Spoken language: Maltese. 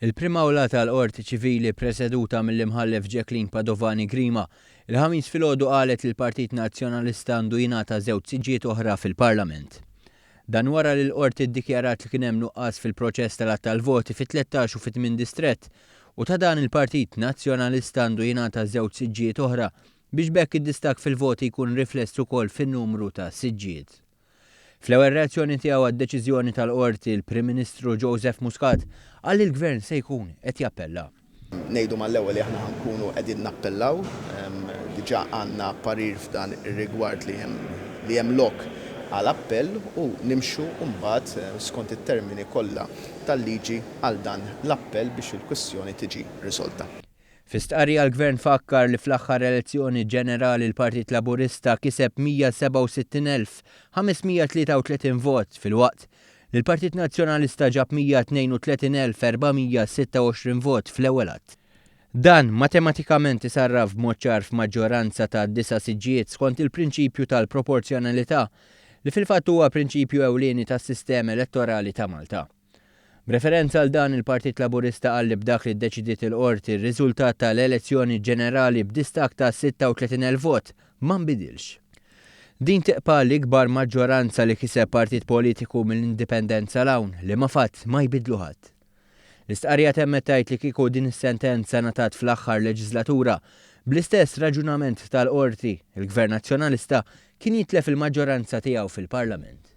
Il-primawla tal-Qorti Ċivili preseduta mill-imħallef Jacqueline Padovani Grima il-ħamis filgħodu qalet li l-Partit Nazzjonalista għandu jingħata żewġ siġġiet oħra fil-Parlament. Dan wara li l-Qorti ddikjarat li kien hemm nuqqas fil-proċess tal-voti fit-13 u fit-8 distrett u ta' dan il-Partit Nazzjonalista għandu jingħata żewġ siġġiet oħra biex bekk id-distak fil-voti jkun rifless ukoll fin-numru ta' siġġiet. Fl-ewwel reazzjoni tiegħu għad-deċiżjoni tal-Qorti il-Prim Ministru Joseph Muscat qal li l-Gvern se jkun qed jappella. Ngħidu mal-ewwel li aħna ħankunu qegħdin nappellaw, diġà għandna parir f'dan ir-rigward li hemm lok għal appell u nimxu mbagħad skont it-termini kollha tal-liġi għal dan l-appell biex il-kwestjoni tiġi risolta. F'istqarrija l-Gvern fakkar li fl-aħħar elezzjoni ġenerali l-Partit Laburista kiseb 167,533 vot fil-waqt li l-Partit Nazzjonalista ġab 132,426 vot fl-ewwel att. Dan matematikament isarraf b'mod ċar f'maġġoranza ta' 9 siġġiet skont il-prinċipju tal-proporzjonalità li fil-fatt huwa prinċipju ewlieni tas-sistema elettorali ta' Malta. B'referenza għal dan il-Partit Laburista qal li b'dak li ddeċidiet il-Qorti r-riżultat tal-elezzjoni ġenerali b'distak ta' 36,000 vot ma nbidilx. Din tiqpa l-ikbar maġġoranza li kiseb partit politiku mill-indipendenza l-hawn li ma fatt ma jbidlu ħadd. L-istqarrija temmet tgħid li kieku din is-sentenza ngħatat fl-aħħar leġislatura bl-istess raġunament tal-Qorti, il-Gvern Nazzjonalista kien jitlef il-maġġoranza tiegħu fil-Parlament.